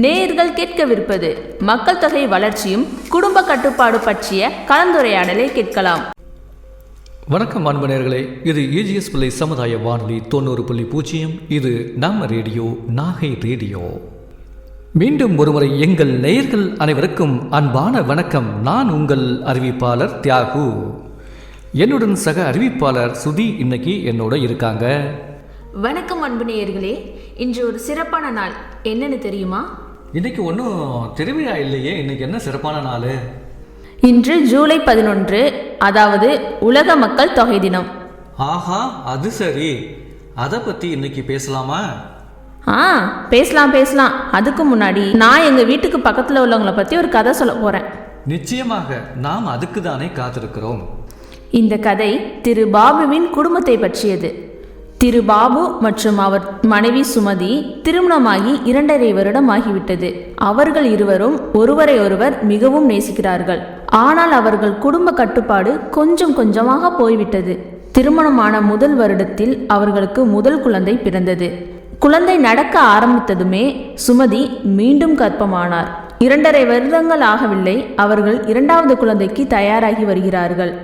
நேயர்கள் கேட்கவிருப்பது மக்கள் தொகை வளர்ச்சியும் குடும்ப கட்டுப்பாடு பற்றிய கலந்துரையாடலை கேட்கலாம். வணக்கம் அன்பு நேயர்களே, இது ஏஜிஎஸ் பிள்ளை சமுதாய வானொலி 90.0. இது நம்ம ரேடியோ, நாகை ரேடியோ. மீண்டும் ஒருமுறை எங்கள் நேயர்கள் அனைவருக்கும் அன்பான வணக்கம். நான் உங்கள் அறிவிப்பாளர் தியாகு. என்னுடன் சக அறிவிப்பாளர் சுதி இன்னைக்கு என்னோட இருக்காங்க. வணக்கம் அன்பு நேயர்களே, இன்று ஒரு சிறப்பான நாள். என்னன்னு தெரியுமா? இன்னைக்கு ஒன்றும் திருவிழா இல்லையே. இன்னைக்கு என்ன சிறப்பான நாள்? இன்று ஜூலை 11, அதாவது உலக மக்கள் தொகை தினம். ஆஹா, அது சரி. அதை பற்றி இன்னைக்கு பேசலாமா? பேசலாம். அதுக்கு முன்னாடி நான் எங்க வீட்டுக்கு பக்கத்துல உள்ளவங்களை பத்தி ஒரு கதை சொல்ல போறேன். நிச்சயமாக, நாம் அதுக்கு தானே காத்திருக்கிறோம். இந்த கதை திரு பாபுவின் குடும்பத்தை பற்றியது. திரு பாபு மற்றும் அவர் மனைவி சுமதி திருமணமாகி 2.5 வருடம் ஆகிவிட்டது. அவர்கள் இருவரும் ஒருவரை ஒருவர் மிகவும் நேசிக்கிறார்கள். ஆனால் அவர்கள் குடும்ப கட்டுப்பாடு கொஞ்சம் கொஞ்சமாக போய்விட்டது. திருமணமான முதல் வருடத்தில் அவர்களுக்கு முதல் குழந்தை பிறந்தது. குழந்தை நடக்க ஆரம்பித்ததுமே சுமதி மீண்டும் கர்ப்பமானார். 2.5 வருடங்கள் ஆகவில்லை, அவர்கள் 2வது குழந்தைக்கு தயாராகி வருகிறார்கள்.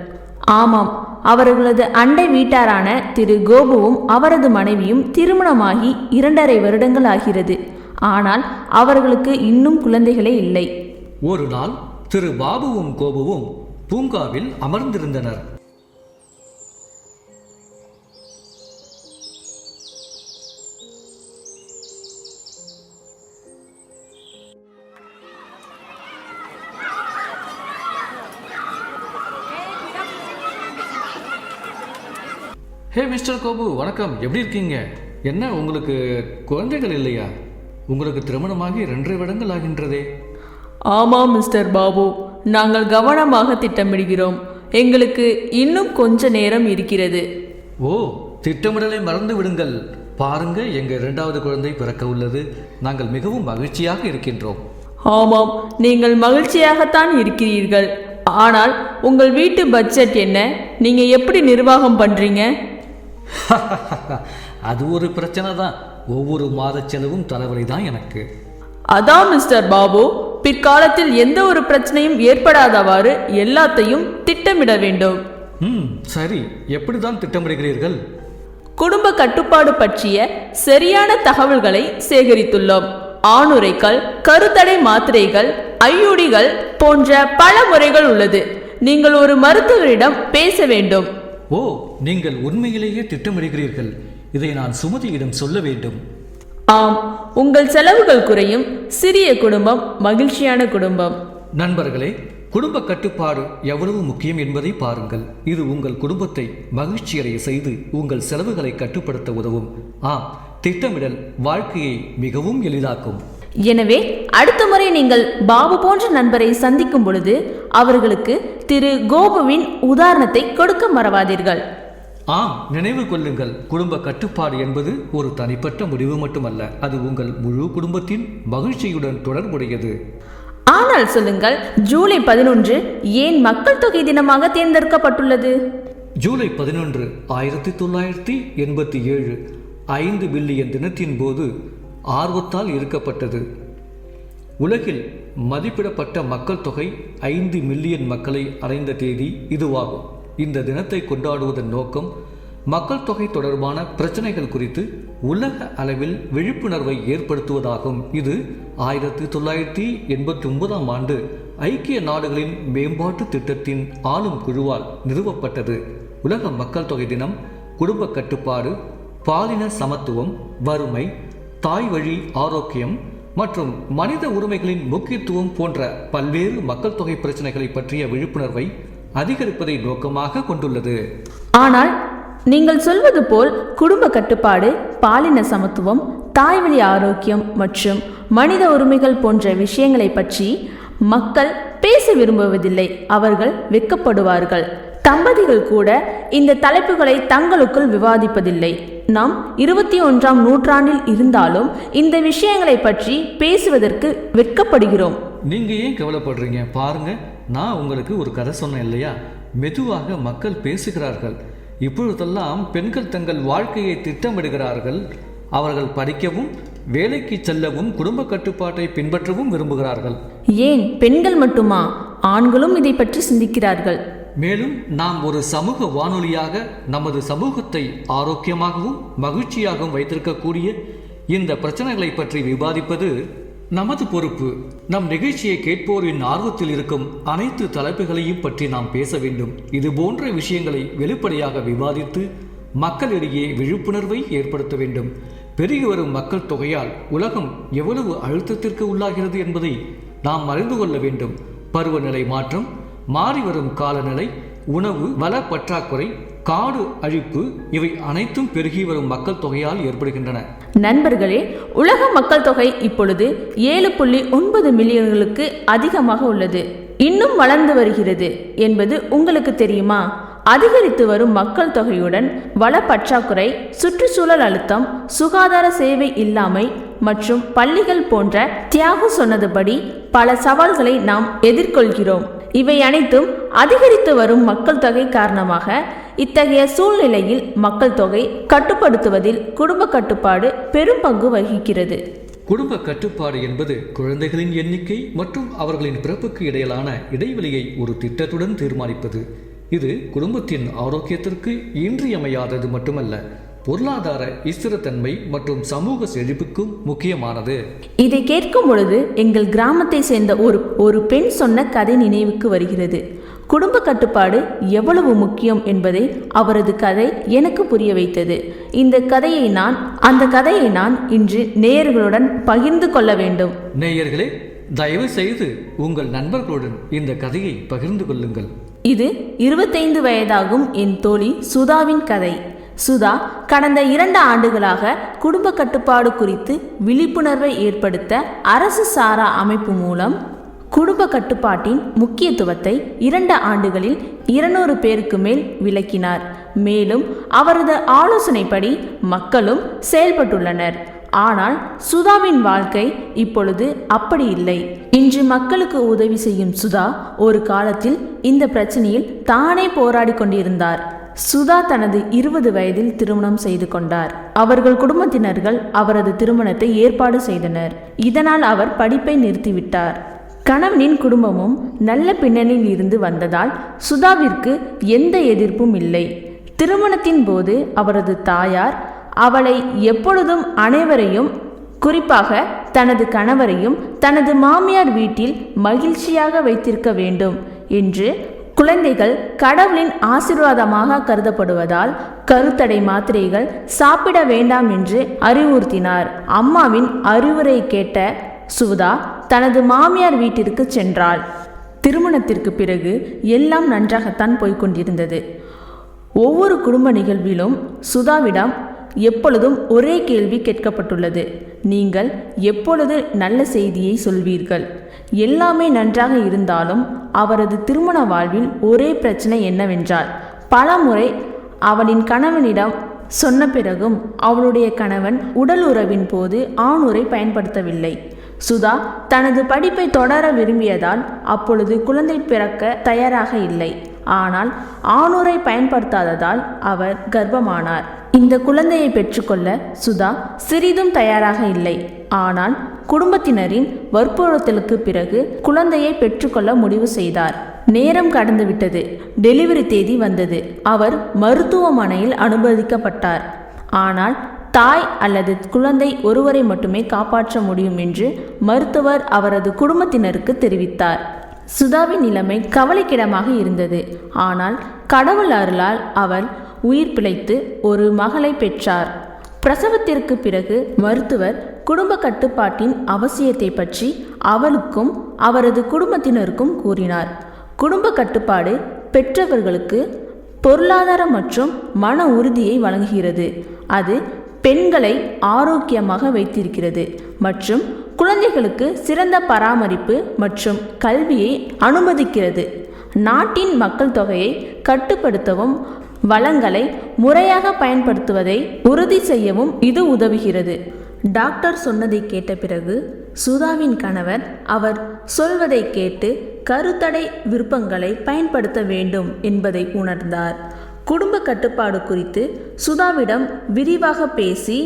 ஆமாம், அவர்களது அண்டை வீட்டாரான திரு கோபுவும் அவரது மனைவியும் திருமணமாகி 2.5 வருடங்கள் ஆகிறது. ஆனால் அவர்களுக்கு இன்னும் குழந்தைகளே இல்லை. ஒரு நாள் திரு பாபுவும் கோபுவும் பூங்காவில் அமர்ந்திருந்தனர். ஹே மிஸ்டர் கோபு, வணக்கம். எப்படி இருக்கீங்க? என்ன, உங்களுக்கு குழந்தைகள் இல்லையா? உங்களுக்கு திருமணமாகி 2.5 வருடங்கள் ஆகின்றதே. ஆமாம் மிஸ்டர் பாபு, நாங்கள் கவனமாக திட்டமிடுகிறோம். எங்களுக்கு இன்னும் கொஞ்ச நேரம் இருக்கிறது. ஓ, திட்டமிடலை மறந்து விடுங்கள். பாருங்க, எங்க 2வது குழந்தை பிறக்க உள்ளது. நாங்கள் மிகவும் மகிழ்ச்சியாக இருக்கின்றோம். ஆமாம், நீங்கள் மகிழ்ச்சியாகத்தான் இருக்கிறீர்கள். ஆனால் உங்கள் வீட்டு பட்ஜெட் என்ன? நீங்க எப்படி நிர்வாகம் பண்றீங்க? அது ஒரு பிரச்சனை தான். ஒவ்வொரு மாத செலவும் தலைவலி தான் எனக்கு. அதான் மிஸ்டர் பாபு, பிற்காலத்தில் எந்த ஒரு பிரச்சனையும் ஏற்படாதவாறு எல்லாத்தையும் திட்டமிட வேண்டும். சரி, எப்படிதான் திட்டமிடுகிறீர்கள்? குடும்ப கட்டுப்பாடு பற்றிய சரியான தகவல்களை சேகரித்துள்ளோம். ஆணுரைகள், கருத்தடை மாத்திரைகள், ஐயுடிகள் போன்ற பல முறைகள் உள்ளது. நீங்கள் ஒரு மருத்துவரிடம் பேச வேண்டும். ஓ, நீங்கள் உண்மையிலேயே திட்டமிடுகிறீர்கள். இதை நான் சுமதியிடம் சொல்ல வேண்டும். ஆம், உங்கள் செலவுகள் குறையும். சிறிய குடும்பம் மகிழ்ச்சியான குடும்பம். நண்பர்களே, குடும்ப கட்டுப்பாடு எவ்வளவு முக்கியம் என்பதை பாருங்கள். இது உங்கள் குடும்பத்தை மகிழ்ச்சியடைய செய்து உங்கள் செலவுகளை கட்டுப்படுத்த உதவும். திட்டமிடல் வாழ்க்கையை மிகவும் எளிதாக்கும். எனவே அடுத்த முறை நீங்கள் பாபு போன்ற நண்பரை சந்திக்கும் பொழுது அவர்களுக்கு திரு கோபுவின் உதாரணத்தை கொடுக்க மறவாதீர்கள். நினைவு கொள்ளுங்கள், குடும்ப கட்டுப்பாடு என்பது ஒரு தனிப்பட்ட முடிவு மட்டுமல்ல. அது உங்கள் முழு குடும்பத்தின் மகிழ்ச்சியுடன் தொடர்புடையது. ஆனால் சொல்லுங்கள், ஜூலை 11 ஏன் மக்கள் தொகை தினமாக தேர்ந்தெடுக்கப்பட்டுள்ளது? ஜூலை 11 1987 5 பில்லியன் தினத்தின் போது ஆர்வத்தால் இருக்கப்பட்டது. உலகில் மதிப்பிடப்பட்ட மக்கள் தொகை 5 மில்லியன் மக்களை அடைந்த தேதி இதுவாகும். இந்த தினத்தை கொண்டாடுவதன் நோக்கம் மக்கள் தொகை தொடர்பான பிரச்சனைகள் குறித்து உலக அளவில் விழிப்புணர்வை ஏற்படுத்துவதாகும். இது 1989 ஆண்டு ஐக்கிய நாடுகளின் மேம்பாட்டு திட்டத்தின் ஆளும் குழுவால் நிறுவப்பட்டது. உலக மக்கள் தொகை தினம் குடும்ப கட்டுப்பாடு, பாலின சமத்துவம், வறுமை, தாய் வழி ஆரோக்கியம் மற்றும் மனித உரிமைகளின் முக்கியத்துவம் போன்ற பல்வேறு மக்கள் தொகை பிரச்சனைகளை பற்றிய விழிப்புணர்வை அதிகரிப்பதை நோக்கமாக கொண்டுள்ளது. ஆனால் நீங்கள் சொல்வது போல் குடும்ப கட்டுப்பாடு, பாலின சமத்துவம், தாய்வழி ஆரோக்கியம் மற்றும் மனித உரிமைகள் போன்ற விஷயங்களை பற்றி மக்கள் பேச விரும்புவதில்லை. அவர்கள் வெட்கப்படுவார்கள். தம்பதிகள் கூட இந்த தலைப்புகளை தங்களுக்குள் விவாதிப்பதில்லை. நாம் 21ஆம் நூற்றாண்டில் இருந்தாலும் இந்த விஷயங்களை பற்றி பேசுவதற்கு வெட்கப்படுகிறோம். நீங்க ஏன் கவலைப்படுறீங்க? பாருங்க, நான் உங்களுக்கு ஒரு கதை சொன்னேன் இல்லையா? மெதுவாக மக்கள் பேசுகிறார்கள். இப்பொழுதெல்லாம் பெண்கள் தங்கள் வாழ்க்கையை திட்டமிடுகிறார்கள். அவர்கள் படிக்கவும் வேலைக்கு செல்லவும் குடும்ப கட்டுப்பாட்டை பின்பற்றவும் விரும்புகிறார்கள். ஏன் பெண்கள் மட்டுமா? ஆண்களும் இதை பற்றி சிந்திக்கிறார்கள். மேலும் நாம் ஒரு சமூக வானொலியாக நமது சமூகத்தை ஆரோக்கியமாகவும் மகிழ்ச்சியாகவும் வைத்திருக்கக்கூடிய இந்த பிரச்சனைகளை பற்றி விவாதிப்பது நமது பொறுப்பு. நம் நிகழ்ச்சியை கேட்போரின் ஆர்வத்தில் இருக்கும் அனைத்து தலைப்புகளையும் பற்றி நாம் பேச வேண்டும். இது போன்ற விஷயங்களை வெளிப்படையாக விவாதித்து மக்களிடையே விழிப்புணர்வை ஏற்படுத்த வேண்டும். பெருகி வரும் மக்கள் தொகையால் உலகம் எவ்வளவு அழுத்தத்திற்கு உள்ளாகிறது என்பதை நாம் அறிந்து கொள்ள வேண்டும். பருவநிலை மாற்றம், மாறிவரும் காலநிலை, உணவு வள பற்றாக்குறை, காடு அழிப்பு இவை அனைத்தும் பெருகி வரும் மக்கள் தொகையால் ஏற்படுகின்றன. நண்பர்களே, உலக மக்கள் தொகை இப்பொழுது 7.9 மில்லியன்களுக்கு அதிகமாக உள்ளது. இன்னும் வளர்ந்து வருகிறது என்பது உங்களுக்கு தெரியுமா? அதிகரித்து வரும் மக்கள் தொகையுடன் வள பற்றாக்குறை, சுற்றுச்சூழல் அழுத்தம், சுகாதார சேவை இல்லாமை மற்றும் பள்ளிகள் போன்ற தியாகு சொன்னதுபடி பல சவால்களை நாம் எதிர்கொள்கிறோம். இவை அனைத்தும் அதிகரித்து வரும் மக்கள் தொகை காரணமாக. இத்தகைய சூழ்நிலையில் மக்கள் தொகை கட்டுப்படுத்துவதில் குடும்ப கட்டுப்பாடு பெரும் பங்கு வகிக்கிறது. குடும்ப கட்டுப்பாடு என்பது குழந்தைகளின் எண்ணிக்கை மற்றும் அவர்களின் பிறப்புக்கு இடையிலான இடைவெளியை ஒரு திட்டத்துடன் தீர்மானிப்பது. இது குடும்பத்தின் ஆரோக்கியத்திற்கு இன்றியமையாதது மட்டுமல்ல, பொருளாதார ஸ்திரத்தன்மை மற்றும் சமூக செழிப்புக்கும் முக்கியமானது. இதை கேட்கும் பொழுது எங்கள் கிராமத்தை சேர்ந்த ஒரு பெண் சொன்ன கதை நினைவுக்கு வருகிறது. குடும்ப கட்டுப்பாடு எவ்வளவு முக்கியம் என்பதை அவரது கதை எனக்கு புரிய வைத்தது. அந்த கதையை நான் இன்று நேயர்களுடன் பகிர்ந்து கொள்ள வேண்டும். நேயர்களே, தயவு செய்து உங்கள் நண்பர்களுடன் இந்த கதையை பகிர்ந்து கொள்ளுங்கள். இது 25 வயதாகும் என் தோழி சுதாவின் கதை. சுதா கடந்த 2 ஆண்டுகளாக குடும்ப கட்டுப்பாடு குறித்து விழிப்புணர்வை ஏற்படுத்த அரசு சாரா அமைப்பு மூலம் குடும்ப கட்டுப்பாட்டின் முக்கியத்துவத்தை 2 ஆண்டுகளில் 200 பேருக்கு மேல் விளக்கினார். மேலும் அவரது ஆலோசனைப்படி மக்களும் செயல்பட்டுள்ளனர். ஆனால் சுதாவின் வாழ்க்கை இப்பொழுது அப்படி இல்லை. இன்று மக்களுக்கு உதவி செய்யும் சுதா ஒரு காலத்தில் இந்த பிரச்சனையில் தானே போராடி கொண்டிருந்தார். சுதா தனது 20 வயதில் திருமணம் செய்து கொண்டார். அவர்கள் குடும்பத்தினர்கள் அவரது திருமணத்தை ஏற்பாடு செய்தனர். இதனால் அவர் படிப்பை நிறுத்திவிட்டார். கணவனின் குடும்பமும் நல்ல பின்னணியில் இருந்து வந்ததால் சுதாவிற்கு எந்த எதிர்ப்பும் இல்லை. திருமணத்தின் போது அவரது தாயார் அவளை எப்பொழுதும் அனைவரையும், குறிப்பாக தனது கணவரையும் தனது மாமியார் வீட்டில் மகிழ்ச்சியாக வைத்திருக்க வேண்டும் என்று, குழந்தைகள் கடவுளின் ஆசீர்வாதமாக கருதப்படுவதால் கருத்தடை மாத்திரைகள் சாப்பிட வேண்டாம் என்று அறிவுறுத்தினார். அம்மாவின் அறிவுரை கேட்ட சுதா தனது மாமியார் வீட்டிற்கு சென்றாள். திருமணத்திற்கு பிறகு எல்லாம் நன்றாகத்தான் போய்கொண்டிருந்தது. ஒவ்வொரு குடும்ப நிகழ்விலும் சுதாவிடம் எப்பொழுதும் ஒரே கேள்வி கேட்கப்பட்டுள்ளது: நீங்கள் எப்பொழுது நல்ல செய்தியை சொல்வீர்கள்? எல்லாமே நன்றாக இருந்தாலும் அவரது திருமண வாழ்வில் ஒரே பிரச்சனை என்னவென்றால், பல முறை அவளின் கணவனிடம் சொன்ன பிறகும் அவளுடைய கணவன் உடல் உறவின் போது ஆணுரை பயன்படுத்தவில்லை. சுதா தனது படிப்பை தொடர விரும்பியதால் அப்பொழுது குழந்தை பிறக்க தயாராக இல்லை. ஆனால் ஆணுரை பயன்படுத்தாததால் அவர் கர்ப்பமானார். இந்த குழந்தையை பெற்றுக்கொள்ள சுதா சிறிதும் தயாராக இல்லை. ஆனால் குடும்பத்தினரின் வற்புறுத்தலுக்கு பிறகு குழந்தையை பெற்றுக்கொள்ள முடிவு செய்தார். நேரம் கடந்துவிட்டது. டெலிவரி தேதி வந்தது. அவர் மருத்துவமனையில் அனுமதிக்கப்பட்டார். ஆனால் தாய் அல்லது குழந்தை ஒருவரை மட்டுமே காப்பாற்ற முடியும் என்று மருத்துவர் அவரது குடும்பத்தினருக்கு தெரிவித்தார். சுதாவின் நிலைமை கவலைக்கிடமாக இருந்தது. ஆனால் கடவுள் அருளால் அவள் உயிர் பிழைத்து ஒரு மகளை பெற்றார். பிரசவத்திற்கு பிறகு மருத்துவர் குடும்ப கட்டுப்பாட்டின் அவசியத்தை பற்றி அவளுக்கும் அவரது குடும்பத்தினருக்கும் கூறினார். குடும்ப கட்டுப்பாடு பெற்றவர்களுக்கு பொருளாதார மற்றும் மன உறுதியை வழங்குகிறது. அது பெண்களை ஆரோக்கியமாக வைத்திருக்கிறது மற்றும் குழந்தைகளுக்கு சிறந்த பராமரிப்பு மற்றும் கல்வியை அனுமதிக்கிறது. நாட்டின் மக்கள் தொகையை கட்டுப்படுத்தவும் வளங்களை முறையாக பயன்படுத்துவதை உறுதி செய்யவும் இது உதவுகிறது. டாக்டர் சொன்னதை கேட்ட பிறகு சுதாவின் கணவர் அவர் சொல்வதை கேட்டு கருத்தடை விருப்பங்களை பயன்படுத்த வேண்டும் என்பதை உணர்ந்தார். குடும்ப கட்டுப்பாடு குறித்து சுதாவிடம் விரிவாக பேசி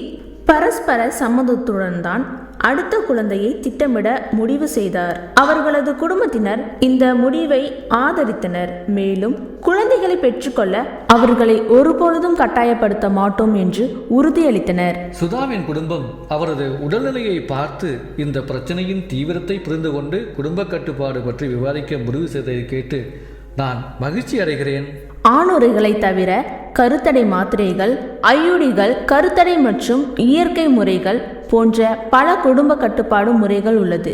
பரஸ்பர சம்மதத்துடன் தான் அடுத்த குழந்தையை திட்டமிட முடிவு செய்தார். அவர்களது குடும்பத்தினர் இந்த முடிவை ஆதரித்தனர். மேலும் குழந்தைகளை பெற்றுக்கொள்ள அவர்களை ஒருபொழுதும் கட்டாயப்படுத்த மாட்டோம் என்று உறுதியளித்தனர். சுதாவின் குடும்பம் அவரது உடல்நிலையை பார்த்து இந்த பிரச்சனையின் தீவிரத்தை புரிந்து கொண்டு குடும்ப கட்டுப்பாடு பற்றி விவாதிக்க முடிவு செய்ததை கேட்டு நான் மகிழ்ச்சி அடைகிறேன். ஆணுறைகளை தவிர கருத்தடை மாத்திரைகள், ஐயுடிகள், கருத்தடை மற்றும் இயற்கை முறைகள் போன்ற பல குடும்ப கட்டுப்பாடு முறைகள் உள்ளது.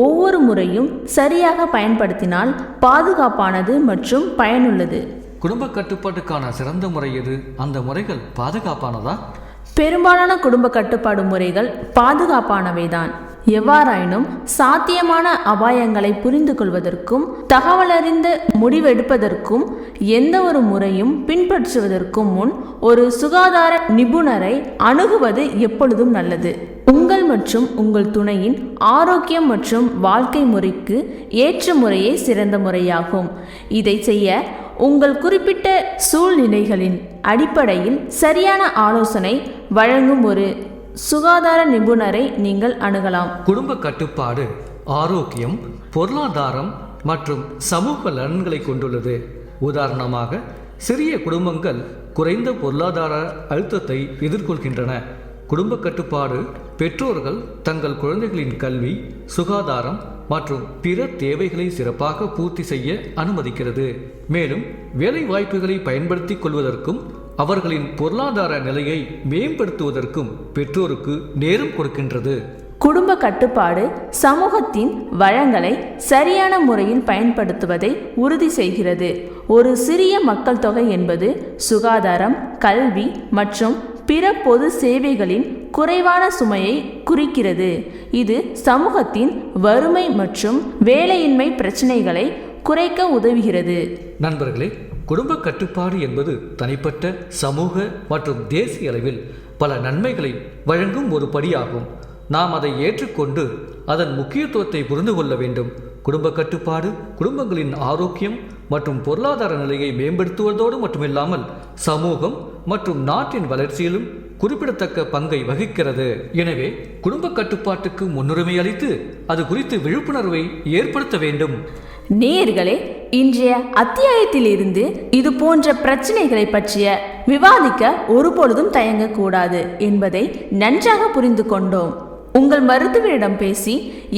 ஒவ்வொரு முறையும் சரியாக பயன்படுத்தினால் பாதுகாப்பானது மற்றும் பயனுள்ளது. குடும்ப கட்டுப்பாட்டுக்கான சிறந்த முறை எது? அந்த முறைகள் பாதுகாப்பானதா? பெரும்பாலான குடும்ப கட்டுப்பாடு முறைகள் பாதுகாப்பானவைதான். எவ்வாறாயினும் சாத்தியமான அபாயங்களை புரிந்து கொள்வதற்கும் தகவலறிந்து முடிவெடுப்பதற்கும் எந்த ஒரு முறையும் பின்பற்றுவதற்கும் முன் ஒரு சுகாதார நிபுணரை அணுகுவது எப்பொழுதும் நல்லது. உங்கள் மற்றும் உங்கள் துணையின் ஆரோக்கியம் மற்றும் வாழ்க்கை முறைக்கு ஏற்ற முறையே சிறந்த முறையாகும். இதை செய்ய உங்கள் குறிப்பிட்ட சூழ்நிலைகளின் அடிப்படையில் சரியான ஆலோசனை வழங்கும் ஒரு சுகாதார நிபுணரை நீங்கள் அணுகலாம். குடும்ப கட்டுப்பாடு ஆரோக்கியம், பொருளாதாரம் மற்றும் சமூக நலன்களை கொண்டுள்ளது. உதாரணமாக, சிறிய குடும்பங்கள் குறைந்த பொருளாதார அழுத்தத்தை எதிர்கொள்கின்றன. குடும்ப கட்டுப்பாடு பெற்றோர்கள் தங்கள் குழந்தைகளின் கல்வி, சுகாதாரம் மற்றும் பிற தேவைகளை சிறப்பாக பூர்த்தி செய்ய அனுமதிக்கிறது. மேலும் வேலை வாய்ப்புகளை பயன்படுத்திக் கொள்வதற்கும் அவர்களின் பொருளாதார நிலையை மேம்படுத்துவதற்கும் பெற்றோருக்கு நேரம் கொடுக்கின்றது. குடும்ப கட்டுப்பாடு சமூகத்தின் வளங்களை சரியான முறையில் பயன்படுத்துவதை உறுதி செய்கிறது. ஒரு சிறிய மக்கள் தொகை என்பது சுகாதாரம், கல்வி மற்றும் பிற பொது சேவைகளின் குறைவான சுமையை குறிக்கிறது. இது சமூகத்தின் வறுமை மற்றும் வேலையின்மை பிரச்சனைகளை குறைக்க உதவுகிறது. நண்பர்களே, குடும்ப கட்டுப்பாடு என்பது தனிப்பட்ட, சமூக மற்றும் தேசிய அளவில் பல நன்மைகளை வழங்கும் ஒரு படியாகும். நாம் அதை ஏற்றுக்கொண்டு அதன் முக்கியத்துவத்தை புரிந்து கொள்ள வேண்டும். குடும்ப கட்டுப்பாடு குடும்பங்களின் ஆரோக்கியம் மற்றும் பொருளாதார நிலையை மேம்படுத்துவதோடு மட்டுமில்லாமல் சமூகம் மற்றும் நாட்டின் வளர்ச்சியிலும் குறிப்பிடத்தக்க பங்கை வகிக்கிறது. எனவே குடும்ப கட்டுப்பாட்டுக்கு முன்னுரிமை அளித்து அது குறித்து விழிப்புணர்வை ஏற்படுத்த வேண்டும். நேயர்களே, இன்றைய அத்தியாயத்திலிருந்து இது போன்ற பிரச்சனைகளை பற்றிய விவாதிக்க ஒருபொழுதும் தயங்கக்கூடாது என்பதை நன்றாக புரிந்து கொண்டோம். உங்கள் மருத்துவரிடம் பேசி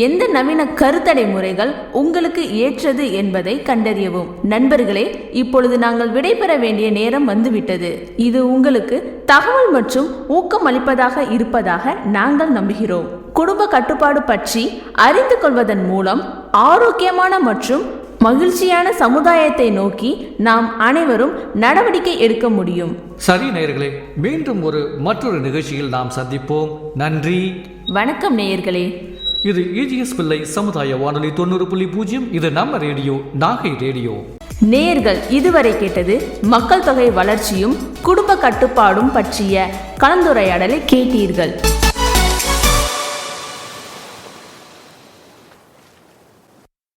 எந்த நவீன கருத்தடை முறைகள் உங்களுக்கு ஏற்றது என்பதை கண்டறியவும். நண்பர்களே, இப்பொழுது நாங்கள் விடைபெற வேண்டிய நேரம் வந்துவிட்டது. இது உங்களுக்கு தகவல் மற்றும் ஊக்கம் அளிப்பதாக இருப்பதாக நாங்கள் நம்புகிறோம். குடும்ப கட்டுப்பாடு பற்றி அறிந்து கொள்வதன் மூலம் ஆரோக்கியமான மற்றும் மகிழ்ச்சியான சமுதாயத்தை நோக்கி நாம் அனைவரும் நடவடிக்கை எடுக்க முடியும். சரி நேயர்களே, மீண்டும் மற்றொரு நிகழ்ச்சியில் நாம் சந்திப்போம். நன்றி, வணக்கம் நேயர்களே. இது EGS பிள்ளை சமுதாய வானொலி 90.0. இது நம்ம ரேடியோ, நாகை ரேடியோ. நேயர்கள் இதுவரை கேட்டது மக்கள் தொகை வளர்ச்சியும் குடும்ப கட்டுப்பாடும் பற்றிய கலந்துரையாடலை கேட்டீர்கள்.